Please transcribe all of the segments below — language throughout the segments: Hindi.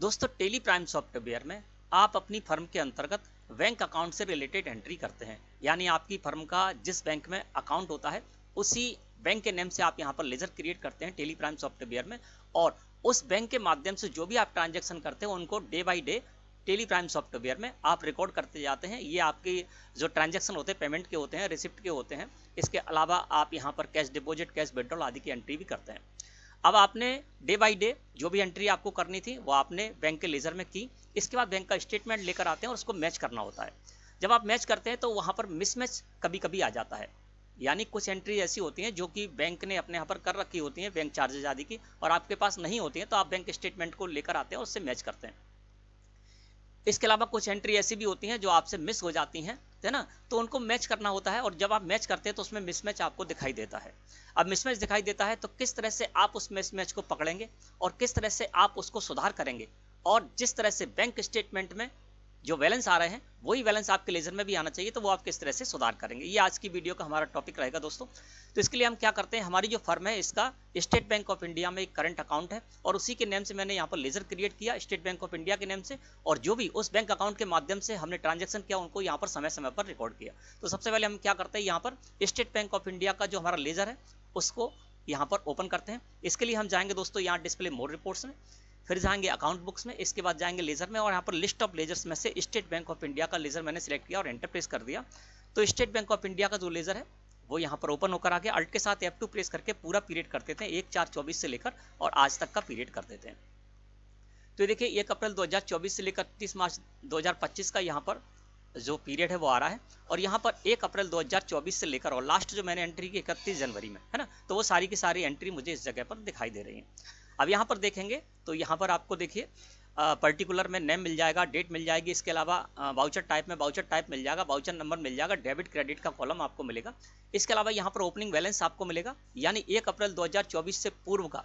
दोस्तों टेली प्राइम सॉफ्टवेयर में आप अपनी फर्म के अंतर्गत बैंक अकाउंट से रिलेटेड एंट्री करते हैं। यानी आपकी फर्म का जिस बैंक में अकाउंट होता है उसी बैंक के नेम से आप यहां पर लेजर क्रिएट करते हैं टेली प्राइम सॉफ्टवेयर में, और उस बैंक के माध्यम से जो भी आप ट्रांजैक्शन करते हैं उनको day by day Tally Prime software में आप रिकॉर्ड करते जाते हैं। ये आपके जो ट्रांजैक्शन होते हैं पेमेंट के होते हैं, रिसिप्ट के होते हैं। इसके अलावा आप यहाँ पर कैश डिपॉजिट, कैश विड्रॉल आदि की एंट्री भी करते हैं। अब आपने डे बाई डे जो भी एंट्री आपको करनी थी वो आपने बैंक के लेजर में की। इसके बाद बैंक का स्टेटमेंट लेकर आते हैं और उसको मैच करना होता है। जब आप मैच करते हैं तो वहां पर मिसमैच कभी कभी आ जाता है। यानी कुछ एंट्री ऐसी होती हैं जो कि बैंक ने अपने यहाँ पर कर रखी होती हैं, बैंक चार्जेज आदि की, और आपके पास नहीं होती हैं, तो आप बैंक स्टेटमेंट को लेकर आते हैं और उससे मैच करते हैं। इसके अलावा कुछ एंट्री ऐसी भी होती हैं जो आपसे मिस हो जाती हैं, है ना, तो उनको मैच करना होता है। और जब आप मैच करते हैं तो उसमें मिसमैच आपको दिखाई देता है। अब मिसमैच दिखाई देता है तो किस तरह से आप उस मिसमैच को पकड़ेंगे और किस तरह से आप उसको सुधार करेंगे, और जिस तरह से बैंक स्टेटमेंट में जो बैलेंस आ रहे हैं वही बैलेंस आपके लेजर में भी आना चाहिए, तो वो आप किस तरह से सुधार करेंगे, ये आज की वीडियो का हमारा टॉपिक रहेगा दोस्तों। तो इसके लिए हम क्या करते हैं, हमारी जो फर्म है इसका स्टेट बैंक ऑफ इंडिया में एक करंट अकाउंट है और उसी के नेम से मैंने यहाँ पर लेजर क्रिएट किया स्टेट बैंक ऑफ इंडिया के नेम से, और जो भी उस बैंक अकाउंट के माध्यम से हमने ट्रांजेक्शन किया उनको यहाँ पर समय समय पर रिकॉर्ड किया। तो सबसे पहले हम क्या करते हैं, यहाँ पर स्टेट बैंक ऑफ इंडिया का जो हमारा लेजर है उसको यहाँ पर ओपन करते हैं। इसके लिए हम जाएंगे दोस्तों यहाँ डिस्प्ले मोड रिपोर्ट्स में, फिर जाएंगे अकाउंट बुक्स में, इसके बाद जाएंगे लेजर में, और यहाँ पर लिस्ट ऑफ लेजर्स में से स्टेट बैंक ऑफ इंडिया का लेजर मैंने सिलेक्ट किया और एंटर प्रेस कर दिया। तो स्टेट बैंक ऑफ इंडिया का जो लेजर है वो यहाँ पर ओपन होकर आ गया। अल्ट के साथ F2 प्रेस करके पूरा पीरियड कर देते हैं, 1/4/24 से लेकर और आज तक का पीरियड कर देते हैं। तो देखिए 1 अप्रैल 2024 से लेकर 30 मार्च 2025 का यहाँ पर जो पीरियड है वो आ रहा है, और यहाँ पर 1 अप्रैल 2024 से लेकर और लास्ट जो मैंने एंट्री की 31 जनवरी में, है ना, तो वो सारी की सारी एंट्री मुझे इस जगह पर दिखाई दे रही है। अब यहाँ पर देखेंगे तो यहाँ पर आपको देखिए पर्टिकुलर में नेम मिल जाएगा, डेट मिल जाएगी, इसके अलावा वाउचर टाइप में वाउचर टाइप मिल जाएगा, वाउचर नंबर मिल जाएगा, डेबिट क्रेडिट का कॉलम आपको मिलेगा। इसके अलावा यहाँ पर ओपनिंग बैलेंस आपको मिलेगा, यानी 1 अप्रैल 2024 से पूर्व का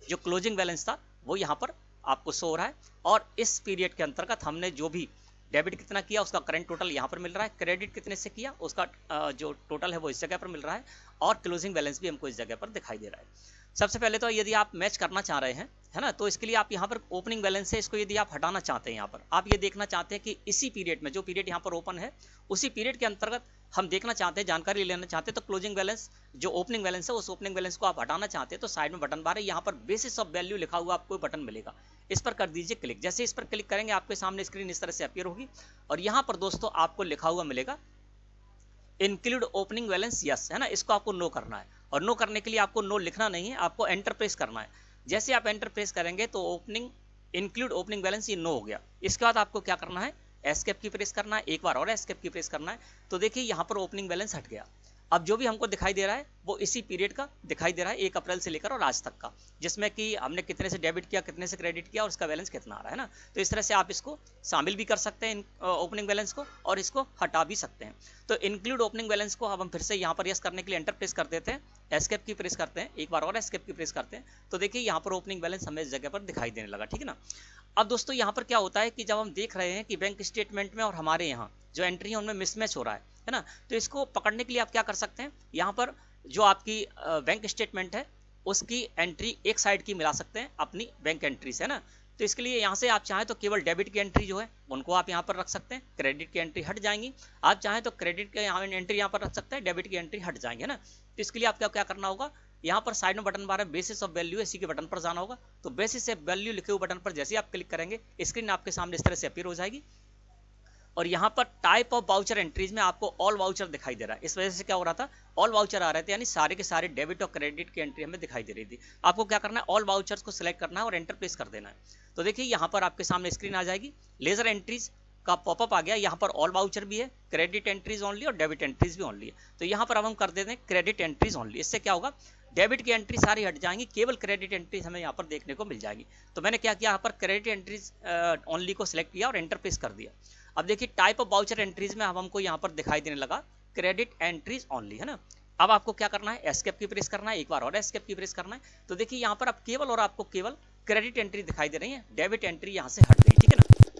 जो क्लोजिंग बैलेंस था वो यहाँ पर आपको शो हो रहा है, और इस पीरियड के अंतर्गत हमने जो भी डेबिट कितना किया उसका करंट टोटल यहाँ पर मिल रहा है, क्रेडिट कितने से किया उसका जो टोटल है वो इस जगह पर मिल रहा है, और क्लोजिंग बैलेंस भी हमको इस जगह पर दिखाई दे रहा है। सबसे पहले तो यदि आप मैच करना चाह रहे हैं, है ना, तो इसके लिए आप यहाँ पर ओपनिंग बैलेंस से इसको यदि आप हटाना चाहते हैं, यहाँ पर आप ये देखना चाहते हैं कि इसी पीरियड में जो पीरियड यहाँ पर ओपन है उसी पीरियड के अंतर्गत हम देखना चाहते हैं, जानकारी लेना चाहते हैं, तो क्लोजिंग बैलेंस जो ओपनिंग बैलेंस है उस ओपनिंग बैलेंस को आप हटाना चाहते हैं तो साइड में बटन बार है, यहाँ पर बेसिस ऑफ वैल्यू लिखा हुआ आपको बटन मिलेगा, इस पर कर दीजिए क्लिक। जैसे इस पर क्लिक करेंगे आपके सामने स्क्रीन इस तरह से अपीयर होगी, और यहाँ पर दोस्तों आपको लिखा हुआ मिलेगा इंक्लूड ओपनिंग बैलेंस यस, है ना, इसको आपको नो करना है, और नो करने के लिए आपको नो लिखना नहीं है, आपको एंटर प्रेस करना है। जैसे आप एंटर प्रेस करेंगे तो ओपनिंग इंक्लूड ओपनिंग बैलेंस ये नो हो गया। इसके बाद आपको क्या करना है, एस्केप की प्रेस करना है, एक बार और एस्केप की प्रेस करना है, तो देखिए यहाँ पर ओपनिंग बैलेंस हट गया। अब जो भी हमको दिखाई दे रहा है वो इसी पीरियड का दिखाई दे रहा है, 1 अप्रैल से लेकर और आज तक का, जिसमें कि हमने कितने से डेबिट किया, कितने से क्रेडिट किया और उसका बैलेंस कितना आ रहा है ना। तो इस तरह से आप इसको शामिल भी कर सकते हैं ओपनिंग बैलेंस को, और इसको हटा भी सकते हैं। तो इंक्लूड ओपनिंग बैलेंस को अब हम फिर से यहाँ पर यस करने के लिए एंटर प्रेस कर देते हैं, एस्केप की प्रेस करते हैं, एक बार और एस्केप की प्रेस करते हैं, तो देखिए यहाँ पर ओपनिंग बैलेंस हमें इस जगह पर दिखाई देने लगा, ठीक है ना। अब दोस्तों यहाँ पर क्या होता है कि जब हम देख रहे हैं कि बैंक स्टेटमेंट में और हमारे यहाँ जो एंट्री है उनमें मिसमैच हो रहा है ना, तो इसको पकड़ने के लिए आप क्या कर सकते हैं, यहाँ पर जो आपकी बैंक स्टेटमेंट है उसकी एंट्री एक साइड की मिला सकते हैं अपनी बैंक एंट्री से, है ना। तो इसके लिए यहाँ से आप चाहें तो केवल डेबिट की एंट्री जो है उनको आप यहाँ पर रख सकते हैं, क्रेडिट की एंट्री हट जाएंगी। आप चाहें तो क्रेडिट के एंट्री यहाँ पर रख सकते हैं, डेबिट की एंट्री हट जाएंगे, है ना। तो इसके लिए आपको क्या करना होगा, यहाँ पर साइड में बटन बार है बेसिस ऑफ वैल्यू, इसी के बटन पर जाना होगा। तो बेसिस ऑफ वैल्यू लिखे हुए बटन पर जैसे आप क्लिक करेंगे स्क्रीन आपके सामने इस तरह से अपीयर हो जाएगी, और यहाँ पर टाइप ऑफ वाउचर एंट्रीज में आपको ऑल वाउचर दिखाई दे रहा है। इस वजह से क्या हो रहा था, ऑल वाउचर आ रहे थे, यानी सारे के सारे डेबिट और क्रेडिट की एंट्री हमें दिखाई दे रही थी। आपको क्या करना है, ऑल वाउचर्स को सिलेक्ट करना है और एंटर प्रेस कर देना है। तो देखिए यहाँ पर आपके सामने स्क्रीन आ जाएगी, लेजर एंट्रीज का पॉपअप आ गया, यहाँ पर ऑल वाउचर भी है, क्रेडिट एंट्रीज ओनली और डेबिट एंट्रीज भी ओनली है। तो यहाँ पर अब हम कर देते हैं क्रेडिट एंट्रीज ओनली। इससे क्या होगा, डेबिट की एंट्री सारी हट जाएंगी, केवल क्रेडिट एंट्रीज हमें यहाँ पर देखने को मिल जाएगी। तो मैंने क्या किया, यहाँ पर क्रेडिट एंट्रीज ओनली को सिलेक्ट किया और एंटर प्रेस कर दिया। अब देखिए टाइप ऑफ वाउचर एंट्रीज में अब हमको यहाँ पर दिखाई देने लगा क्रेडिट एंट्रीज ओनली, है ना। अब आपको क्या करना है, एस्केप की प्रेस करना है, एक बार और एस्केप की प्रेस करना है, तो देखिए यहाँ पर अब केवल और आपको केवल क्रेडिट एंट्री दिखाई दे रही है, डेबिट एंट्री यहाँ से हट गई, ठीक है ना।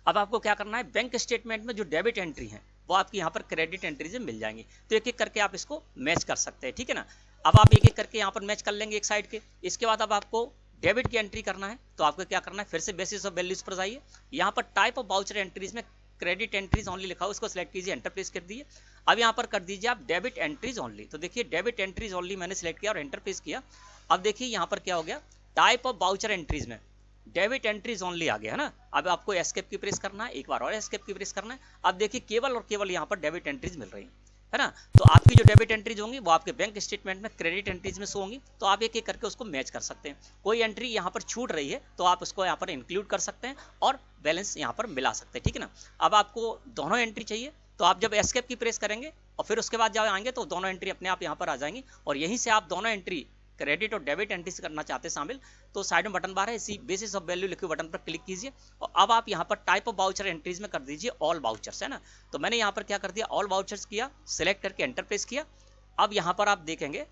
अब आपको क्या करना है, बैंक स्टेटमेंट में जो डेबिट एंट्री है वो आपकी यहाँ पर क्रेडिट एंट्री से मिल जाएंगी, तो एक एक करके आप इसको मैच कर सकते हैं, ठीक है ना। अब आप एक एक करके यहाँ पर मैच कर लेंगे एक साइड के। इसके बाद अब आपको डेबिट की एंट्री करना है तो आपको क्या करना है, फिर से बेसिस ऑफ वैल्यूज पर जाइए, यहाँ पर टाइप ऑफ वाउचर एंट्रीज में क्रेडिट एंट्रीज ओनली लिखा हो, उसको सिलेक्ट कीजिए, एंटर प्रेस कर दिए। अब यहाँ पर कर दीजिए आप डेबिट एंट्रीज ओनली, तो देखिए डेबिट एंट्रीज ओनली मैंने सिलेक्ट किया और एंटर प्रेस किया। अब देखिए यहाँ पर क्या हो गया, टाइप ऑफ वाउचर एंट्रीज में डेबिट एंट्रीज ओनली आ गया है ना। अब आपको एस्केप की प्रेस करना है, एक बार और एस्केप की प्रेस करना है। अब देखिए केवल और केवल यहाँ पर डेबिट एंट्रीज मिल रही है ना। तो आपकी जो डेबिट एंट्रीज होंगी वो आपके बैंक स्टेटमेंट में क्रेडिट एंट्रीज में शो होंगी, तो आप एक एक करके उसको मैच कर सकते हैं। कोई एंट्री यहाँ पर छूट रही है तो आप उसको यहाँ पर इंक्लूड कर सकते हैं और बैलेंस यहाँ पर मिला सकते हैं, ठीक है ना। अब आपको दोनों एंट्री चाहिए तो आप जब एस्केप की प्रेस करेंगे और फिर उसके बाद जब आएंगे तो दोनों एंट्री अपने आप यहाँ पर आ जाएंगी, और यहीं से आप दोनों एंट्री क्रेडिट और डेबिट एंट्रीज करना चाहते हैं शामिल, तो साइड में बटन बार है, इसी बेसिस ऑफ वैल्यू लिखे बटन पर क्लिक कीजिए और अब आप यहाँ पर टाइप ऑफ वाउचर एंट्रीज में कर दीजिए ऑल वाउचर्स, है ना। तो मैंने यहाँ पर क्या कर दिया, ऑल वाउचर्स किया, सिलेक्ट करके एंटर प्रेस किया। अब यहाँ पर आप देखेंगे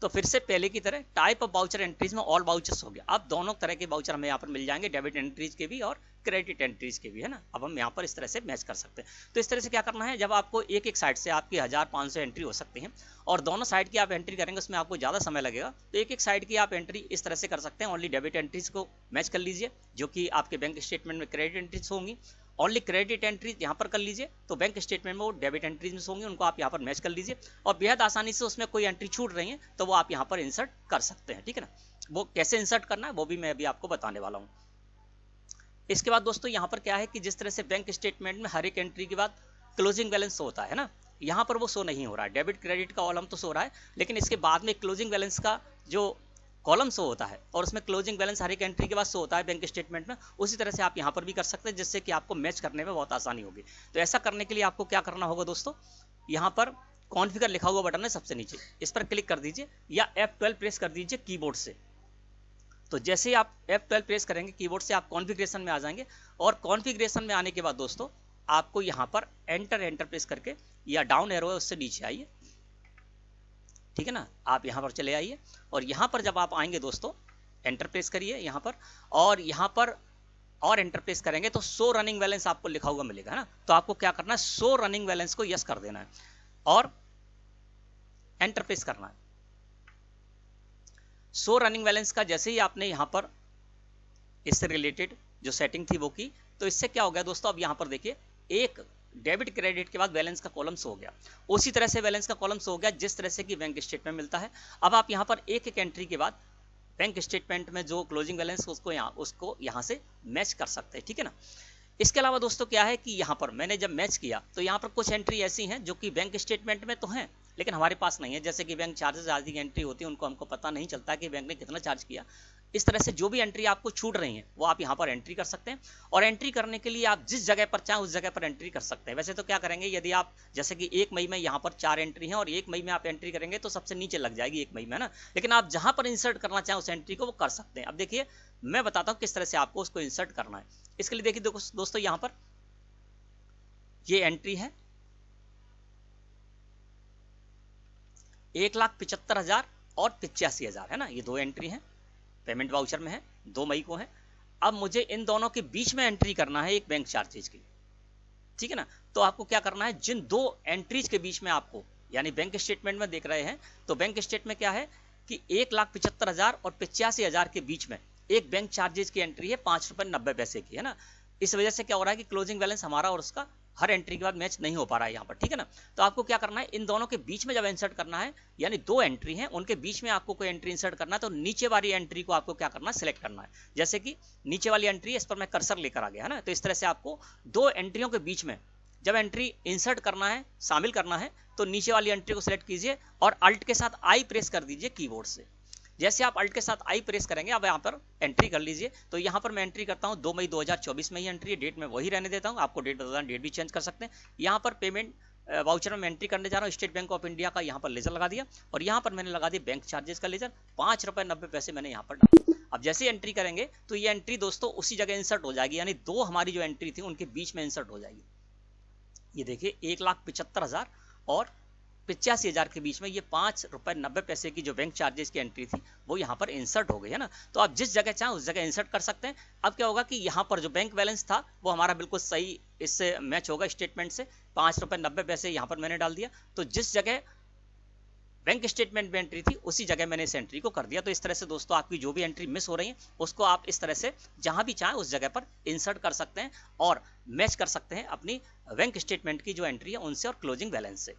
तो फिर से पहले की तरह टाइप ऑफ वाउचर एंट्रीज में ऑल वाउचर्स हो गया। अब दोनों तरह के वाउचर हमें यहाँ पर मिल जाएंगे, डेबिट एंट्रीज के भी और क्रेडिट एंट्रीज के भी, है ना। अब हम यहाँ पर इस तरह से मैच कर सकते हैं। तो इस तरह से क्या करना है, जब आपको एक एक साइड से आपकी 1500 एंट्री हो सकती है और दोनों साइड की आप एंट्री करेंगे उसमें आपको ज़्यादा समय लगेगा, तो एक एक साइड की आप एंट्री इस तरह से कर सकते हैं। ओनली डेबिट एंट्रीज को मैच कर लीजिए जो कि आपके बैंक स्टेटमेंट में क्रेडिट एंट्रीज होंगी, ओनली क्रेडिट एंट्रीज यहाँ पर कर लीजिए तो बैंक स्टेटमेंट में वो डेबिट एंट्रीज में होंगी, उनको आप यहाँ पर मैच कर लीजिए और बेहद आसानी से उसमें कोई एंट्री छूट रही है तो वो आप यहाँ पर इंसर्ट कर सकते हैं, ठीक है ना। वो कैसे इंसर्ट करना है वो भी मैं अभी आपको बताने वाला हूँ। इसके बाद दोस्तों यहाँ पर क्या है कि जिस तरह से बैंक स्टेटमेंट में हर एक एंट्री के बाद क्लोजिंग बैलेंस होता है ना, यहाँ पर वो शो नहीं हो रहा है। डेबिट क्रेडिट का कॉलम तो शो रहा है लेकिन इसके बाद में क्लोजिंग बैलेंस का जो कॉलम शो होता है और उसमें क्लोजिंग बैलेंस हर एक एंट्री के बाद शो होता है बैंक स्टेटमेंट में, उसी तरह से आप यहाँ पर भी कर सकते हैं जिससे कि आपको मैच करने में बहुत आसानी होगी। तो ऐसा करने के लिए आपको क्या करना होगा दोस्तों, यहाँ पर कॉन्फ़िगर लिखा हुआ बटन है सबसे नीचे, इस पर क्लिक कर दीजिए या F12 प्रेस कर दीजिए कीबोर्ड से। तो जैसे ही आप F12 प्रेस करेंगे कीबोर्ड से आप कॉन्फ़िगरेशन में आ जाएंगे और कॉन्फ़िगरेशन में आने के बाद दोस्तों आपको यहाँ पर एंटर प्रेस करके या डाउन एरो है उससे नीचे आइए, ठीक है ना। आप यहाँ पर चले आइए और यहाँ पर जब आप आएंगे दोस्तों एंटर प्रेस करिए यहाँ पर, और यहाँ पर और एंटर प्रेस करेंगे तो शो रनिंग बैलेंस आपको लिखा हुआ मिलेगा ना। तो आपको क्या करना है, शो रनिंग बैलेंस को यस कर देना है और एंटर प्रेस करना है। शो रनिंग बैलेंस का जैसे ही आपने यहाँ पर इससे रिलेटेड जो सेटिंग थी वो की, तो इससे क्या हो गया दोस्तों, अब यहाँ पर देखिए एक डेबिट क्रेडिट के बाद बैलेंस का कॉलम शो हो गया, उसी तरह से बैलेंस का कॉलम शो हो गया जिस तरह से कि बैंक स्टेटमेंट मिलता है। अब आप यहाँ पर एक एक एंट्री के बाद बैंक स्टेटमेंट में जो क्लोजिंग बैलेंस उसको यहाँ से मैच कर सकते हैं, ठीक है ना। इसके अलावा दोस्तों क्या है कि यहाँ पर मैंने जब मैच किया तो यहाँ पर कुछ एंट्री ऐसी हैं जो कि बैंक स्टेटमेंट में तो हैं लेकिन हमारे पास नहीं है, जैसे कि बैंक चार्जेस आदि की एंट्री होती है उनको हमको पता नहीं चलता कि बैंक ने कितना चार्ज किया। इस तरह से जो भी एंट्री आपको छूट रही है वो आप यहाँ पर एंट्री कर सकते हैं और एंट्री करने के लिए आप जिस जगह पर चाहें उस जगह पर एंट्री कर सकते हैं। वैसे तो क्या करेंगे, यदि आप जैसे कि 1 मई में यहाँ पर 4 एंट्री हैं और 1 मई में आप एंट्री करेंगे तो सबसे नीचे लग जाएगी 1 मई में, है ना। लेकिन आप जहाँ पर इंसर्ट करना चाहें उस एंट्री को वो कर सकते हैं। अब देखिए मैं बताता हूँ किस तरह से आपको उसको इंसर्ट करना है। इसके लिए देखिए दोस्तों यहाँ पर ये एंट्री है 1,75,000 और 85,000, है ना। ये दो एंट्री हैं, पेमेंट वाउचर में है, 2 मई को है। अब मुझे इन दोनों के बीच में एंट्री करना है एक बैंक चार्जेज की, ठीक है ना। तो आपको क्या करना है, जिन दो एंट्रीज के बीच में आपको यानी बैंक स्टेटमेंट में देख रहे हैं तो बैंक स्टेटमेंट में क्या है कि 1,75,000 और 85,000 के बीच में एक बैंक चार्जेज की एंट्री है 5 रुपये 90 पैसे की, है ना। इस वजह से क्या हो रहा है कि क्लोजिंग बैलेंस हमारा और उसका हर एंट्री के बाद मैच नहीं हो पा रहा है यहाँ पर, ठीक है ना। तो आपको क्या करना है, इन दोनों के बीच में जब इंसर्ट करना है यानी 2 एंट्री हैं उनके बीच में आपको कोई एंट्री इंसर्ट करना है तो नीचे वाली एंट्री को आपको क्या करना है, सिलेक्ट करना है। जैसे कि नीचे वाली एंट्री है, इस पर मैं कर्सर लेकर आ गया, है ना। तो इस तरह से आपको 2 एंट्रियों के बीच में जब एंट्री इंसर्ट करना है, शामिल करना है, तो नीचे वाली एंट्री को सिलेक्ट कीजिए और अल्ट के साथ आई प्रेस कर दीजिए कीबोर्ड से। जैसे आप अल्ट के साथ आई प्रेस करेंगे अब यहाँ पर एंट्री कर लीजिए। तो यहाँ पर मैं एंट्री करता हूँ 2 मई 2024 में ही एंट्री है, डेट में वही रहने देता हूँ, आपको डेट बताना, डेट भी चेंज कर सकते हैं। यहाँ पर पेमेंट वाउचर में एंट्री करने जा रहा हूँ, स्टेट बैंक ऑफ इंडिया का यहाँ पर लेजर लगा दिया और यहाँ पर मैंने लगा दिया बैंक चार्जेस का लेजर, 5 रुपये 90 पैसे मैंने यहाँ पर डाला। अब जैसे एंट्री करेंगे तो ये एंट्री दोस्तों उसी जगह इंसर्ट हो जाएगी, यानी 2 हमारी जो एंट्री थी उनके बीच में इंसर्ट हो जाएगी। ये देखिए 1,75,000 और 85,000 के बीच में ये 5 रुपये 90 पैसे की जो बैंक चार्जेस की एंट्री थी वो यहाँ पर इंसर्ट हो गई, है ना। तो आप जिस जगह चाहें उस जगह इंसर्ट कर सकते हैं। अब क्या होगा कि यहाँ पर जो बैंक बैलेंस था वो हमारा बिल्कुल सही इससे मैच होगा स्टेटमेंट से, 5 रुपये 90 पैसे यहाँ पर मैंने डाल दिया। तो जिस जगह बैंक स्टेटमेंट में एंट्री थी उसी जगह मैंने इस एंट्री को कर दिया। तो इस तरह से दोस्तों आपकी जो भी एंट्री मिस हो रही है उसको आप इस तरह से जहां भी चाहें उस जगह पर इंसर्ट कर सकते हैं और मैच कर सकते हैं अपनी बैंक स्टेटमेंट की जो एंट्री है उनसे और क्लोजिंग बैलेंस से।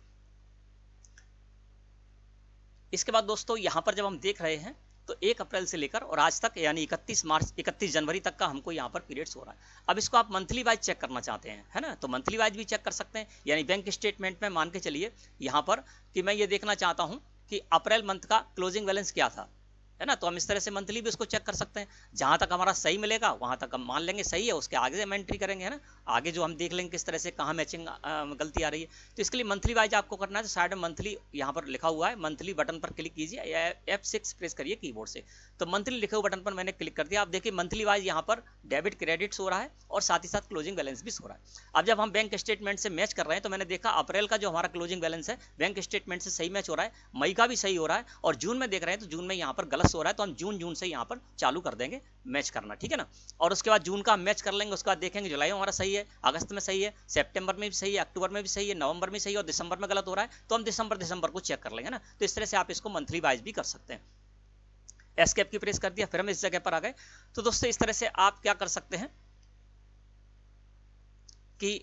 इसके बाद दोस्तों यहां पर जब हम देख रहे हैं तो 1 अप्रैल से लेकर और आज तक यानी 31 जनवरी तक का हमको यहाँ पर पीरियड्स हो रहा है। अब इसको आप मंथली वाइज चेक करना चाहते हैं, है ना, तो मंथली वाइज भी चेक कर सकते हैं। यानी बैंक स्टेटमेंट में मान के चलिए यहाँ पर कि मैं ये देखना चाहता हूँ कि अप्रैल मंथ का क्लोजिंग बैलेंस क्या था, है ना, तो हम इस तरह से मंथली भी उसको चेक कर सकते हैं। जहां तक हमारा सही मिलेगा वहां तक हम मान लेंगे सही है, उसके आगे हम एंट्री करेंगे, है ना, आगे जो हम देख लेंगे किस तरह से कहाँ मैचिंग गलती आ रही है। तो इसके लिए मंथली वाइज आपको करना है, तो साइड में मंथली यहाँ पर लिखा हुआ है, मंथली बटन पर क्लिक कीजिए या F6 प्रेस करिए कीबोर्ड से। तो मंथली लिखे हुए बटन पर मैंने क्लिक कर दिया। आप देखिए मंथली वाइज यहाँ पर डेबिट क्रेडिट्स हो रहा है और साथ ही साथ क्लोजिंग बैलेंस भी हो रहा है। अब जब हम बैंक स्टेटमेंट से मैच कर रहे हैं तो मैंने देखा अप्रैल का जो हमारा क्लोजिंग बैलेंस है बैंक स्टेटमेंट से सही मैच हो रहा है, मई का भी सही हो रहा है और जून में देख रहे हैं तो जून में यहाँ पर गलत हो रहा है। तो हम जून से यहाँ पर चालू कर देंगे मैच करना, ठीक है ना। और उसके बाद जून का हम मैच कर लेंगे, उसके बाद देखेंगे जुलाई में हमारा सही है, अगस्त में सही है, सितंबर में भी सही है, अक्टूबर में भी सही है, नवंबर में सही है और दिसंबर में गलत हो रहा है तो हम दिसंबर को चेक कर लेंगे ना। तो इस तरह से आप इसको मंथली वाइज भी कर सकते हैं। एस्केप की प्रेस कर दिया, फिर हम इस जगह पर आ गए। तो दोस्तों इस तरह से आप क्या कर सकते हैं कि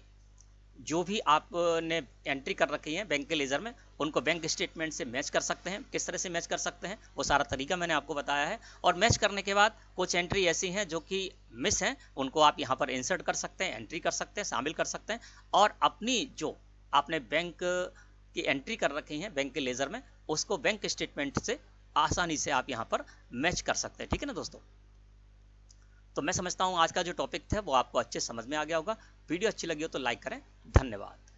जो भी आपने एंट्री कर रखी है बैंक के लेजर में उनको बैंक स्टेटमेंट से मैच कर सकते हैं। किस तरह से मैच कर सकते हैं वो सारा तरीका मैंने आपको बताया है। और मैच करने के बाद कुछ एंट्री ऐसी हैं जो कि मिस हैं, उनको आप यहाँ पर इंसर्ट कर सकते हैं, एंट्री कर सकते हैं, शामिल कर सकते हैं और अपनी जो आपने बैंक की एंट्री कर रखी है बैंक के लेजर में उसको बैंक स्टेटमेंट से आसानी से आप यहाँ पर मैच कर सकते हैं, ठीक है ना दोस्तों। तो मैं समझता हूँ आज का जो टॉपिक था वो आपको अच्छे समझ में आ गया होगा। वीडियो अच्छी लगी हो तो लाइक करें। धन्यवाद।